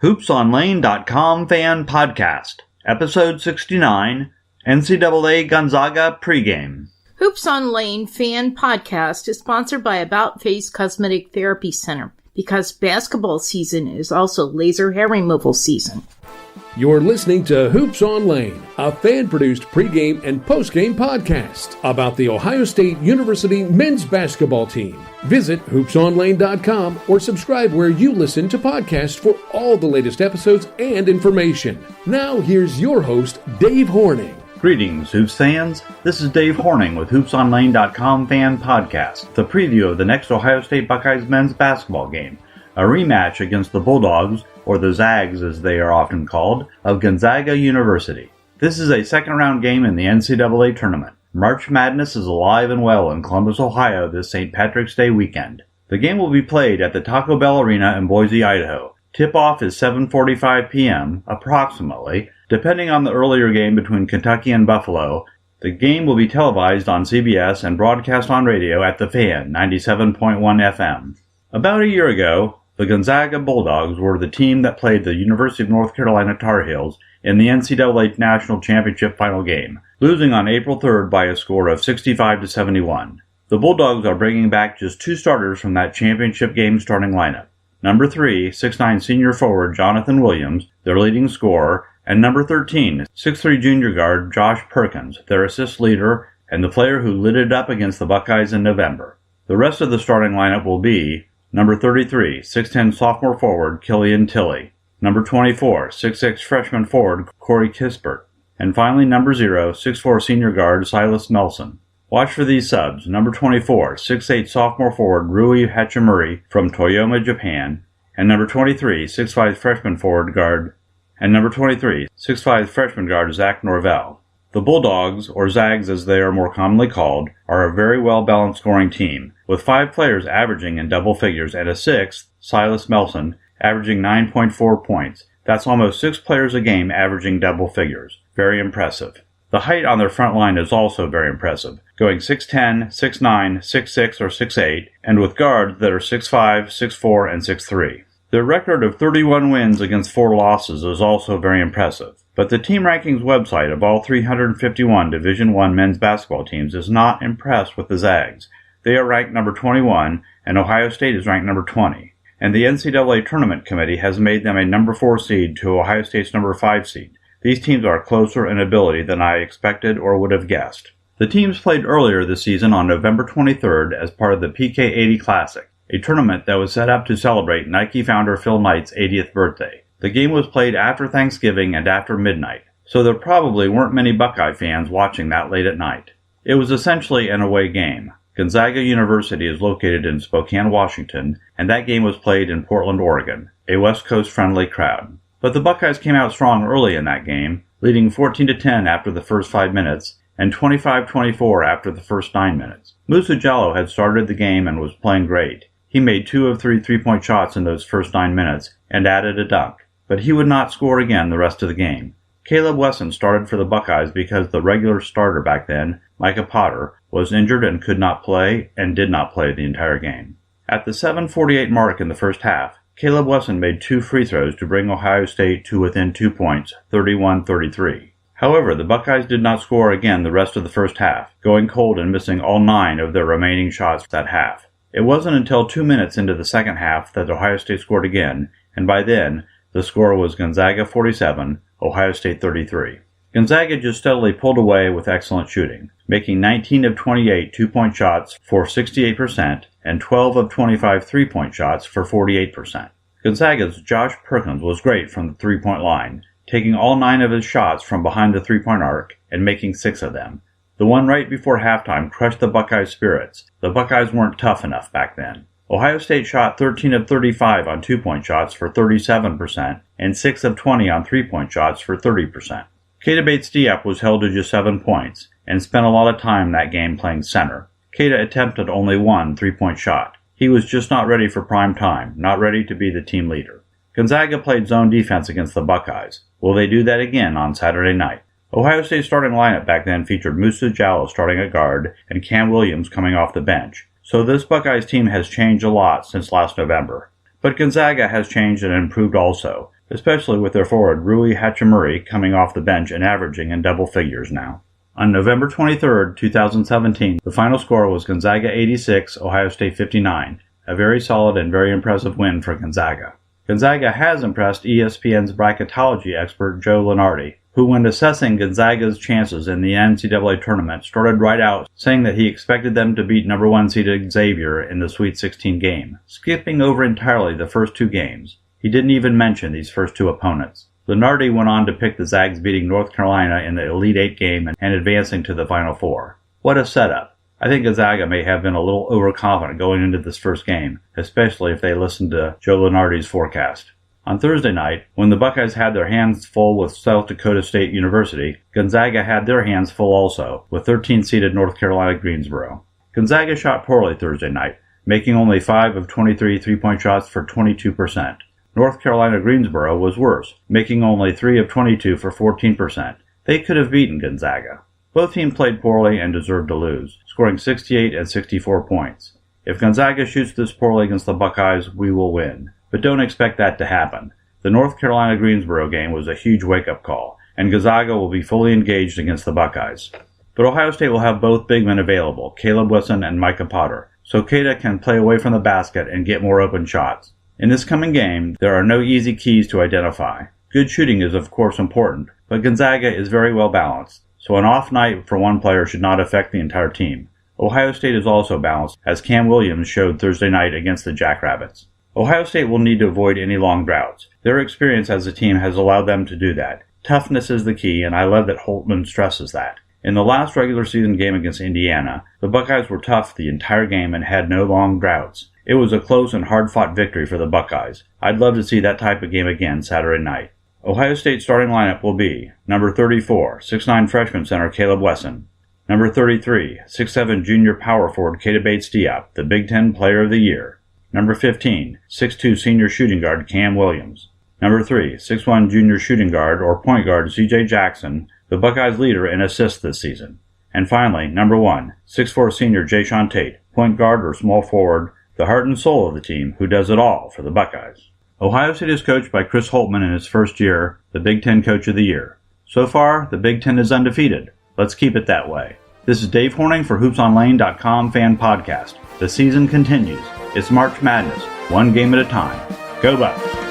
HoopsOnLane.com Fan Podcast, Episode 69, NCAA Gonzaga Pregame. Hoops on Lane Fan Podcast is sponsored by About Face Cosmetic Therapy Center, because basketball season is also laser hair removal season. You're listening to Hoops on Lane, a fan-produced pregame and postgame podcast about the Ohio State University men's basketball team. Visit hoopsonlane.com or subscribe where you listen to podcasts for all the latest episodes and information. Now here's your host, Dave Horning. Greetings, Hoops fans. This is Dave Horning with HoopsOnLane.com Fan Podcast, the preview of the next Ohio State Buckeyes men's basketball game, a rematch against the Bulldogs, or the Zags as they are often called, of Gonzaga University. This is a second-round game in the NCAA Tournament. March Madness is alive and well in Columbus, Ohio this St. Patrick's Day weekend. The game will be played at the Taco Bell Arena in Boise, Idaho. Tip-off is 7:45 p.m., approximately. Depending on the earlier game between Kentucky and Buffalo, the game will be televised on CBS and broadcast on radio at The Fan, 97.1 FM. About a year ago, the Gonzaga Bulldogs were the team that played the University of North Carolina Tar Heels in the NCAA National Championship final game, losing on April 3rd by a score of 65-71. The Bulldogs are bringing back just two starters from that championship game starting lineup. Number 3, 6'9" senior forward Jonathan Williams, their leading scorer, and number 13, 6'3" junior guard Josh Perkins, their assist leader and the player who lit it up against the Buckeyes in November. The rest of the starting lineup will be number 33, 6'10" sophomore forward Killian Tilly, number 24, 6'6" freshman forward Corey Kispert, and finally number 0, 6'4" senior guard Silas Nelson. Watch for these subs: number 24, 6'8" sophomore forward Rui Hachimura from Toyama, Japan, and number 23, 6'5" freshman forward guard, and number 23, 6'5" freshman guard Zach Norvell. The Bulldogs, or Zags as they are more commonly called, are a very well-balanced scoring team, with 5 players averaging in double figures and a 6th, Silas Nelson, averaging 9.4 points. That's almost 6 players a game averaging double figures. Very impressive. The height on their front line is also very impressive, going 6'10", 6'9", 6'6", or 6'8", and with guards that are 6'5", 6'4", and 6'3". Their record of 31 wins against 4 losses is also very impressive. But the team rankings website of all 351 Division I men's basketball teams is not impressed with the Zags. They are ranked number 21, and Ohio State is ranked number 20. And the NCAA Tournament Committee has made them a number 4 seed to Ohio State's number 5 seed. These teams are closer in ability than I expected or would have guessed. The teams played earlier this season on November 23rd as part of the PK80 Classic, a tournament that was set up to celebrate Nike founder Phil Knight's 80th birthday. The game was played after Thanksgiving and after midnight, so there probably weren't many Buckeye fans watching that late at night. It was essentially an away game. Gonzaga University is located in Spokane, Washington, and that game was played in Portland, Oregon, a West Coast-friendly crowd. But the Buckeyes came out strong early in that game, leading 14-10 after the first 5 minutes, and 25-24 after the first 9 minutes. Musa Jallow had started the game and was playing great. He made 2 of 3 3-point shots in those first 9 minutes and added a dunk, but he would not score again the rest of the game. Caleb Wesson started for the Buckeyes because the regular starter back then, Micah Potter, was injured and could not play and did not play the entire game. At the 7:48 mark in the first half, Caleb Wesson made 2 free throws to bring Ohio State to within 2 points, 31-33. However, the Buckeyes did not score again the rest of the first half, going cold and missing all 9 of their remaining shots that half. It wasn't until 2 minutes into the second half that Ohio State scored again, and by then, the score was Gonzaga 47, Ohio State 33. Gonzaga just steadily pulled away with excellent shooting, making 19 of 28 2-point shots for 68% and 12 of 25 3-point shots for 48%. Gonzaga's Josh Perkins was great from the 3-point line, taking all 9 of his shots from behind the 3-point arc and making 6 of them. The one right before halftime crushed the Buckeyes' spirits. The Buckeyes weren't tough enough back then. Ohio State shot 13 of 35 on 2-point shots for 37% and 6 of 20 on 3-point shots for 30%. Keita Bates-Diop was held to just 7 points and spent a lot of time that game playing center. Keita attempted only 1 3-point shot. He was just not ready for prime time, not ready to be the team leader. Gonzaga played zone defense against the Buckeyes. Will they do that again on Saturday night? Ohio State's starting lineup back then featured Musa Jallow starting at guard and Cam Williams coming off the bench. So this Buckeyes team has changed a lot since last November. But Gonzaga has changed and improved also. especially with their forward Rui Hachimura coming off the bench and averaging in double figures now. On November 23, 2017, the final score was Gonzaga 86, Ohio State 59, a very solid and very impressive win for Gonzaga. Gonzaga has impressed ESPN's bracketology expert Joe Lunardi, who when assessing Gonzaga's chances in the NCAA Tournament started right out saying that he expected them to beat number 1 seeded Xavier in the Sweet 16 game, skipping over entirely the first 2 games. He didn't even mention these first 2 opponents. Lunardi went on to pick the Zags beating North Carolina in the Elite 8 game and advancing to the Final Four. What a setup. I think Gonzaga may have been a little overconfident going into this first game, especially if they listened to Joe Lunardi's forecast. On Thursday night, when the Buckeyes had their hands full with South Dakota State University, Gonzaga had their hands full also with 13-seeded North Carolina Greensboro. Gonzaga shot poorly Thursday night, making only 5 of 23 three-point shots for 22%. North Carolina Greensboro was worse, making only 3 of 22 for 14%. They could have beaten Gonzaga. Both teams played poorly and deserved to lose, scoring 68 and 64 points. If Gonzaga shoots this poorly against the Buckeyes, we will win. But don't expect that to happen. The North Carolina Greensboro game was a huge wake-up call, and Gonzaga will be fully engaged against the Buckeyes. But Ohio State will have both big men available, Caleb Wilson and Micah Potter, so Keita can play away from the basket and get more open shots. In this coming game, there are no easy keys to identify. Good shooting is of course important, but Gonzaga is very well balanced, so an off night for one player should not affect the entire team. Ohio State is also balanced, as Cam Williams showed Thursday night against the Jackrabbits. Ohio State will need to avoid any long droughts. Their experience as a team has allowed them to do that. Toughness is the key, and I love that Holtman stresses that. In the last regular season game against Indiana, the Buckeyes were tough the entire game and had no long droughts. It was a close and hard-fought victory for the Buckeyes. I'd love to see that type of game again Saturday night. Ohio State's starting lineup will be number 34, 6'9 freshman center Caleb Wesson. Number 33, 6'7 junior power forward Keita Bates-Diop, the Big Ten Player of the Year. Number 15, 6'2 senior shooting guard Cam Williams. Number 3, 6'1 junior shooting guard or point guard C.J. Jackson, the Buckeyes' leader in assists this season. And finally, number 1, 6'4 senior Jayshawn Tate, point guard or small forward, the heart and soul of the team who does it all for the Buckeyes. Ohio State is coached by Chris Holtman in his first year, the Big Ten Coach of the Year. So far, the Big Ten is undefeated. Let's keep it that way. This is Dave Horning for HoopsOnLane.com Fan Podcast. The season continues. It's March Madness, one game at a time. Go Bucks!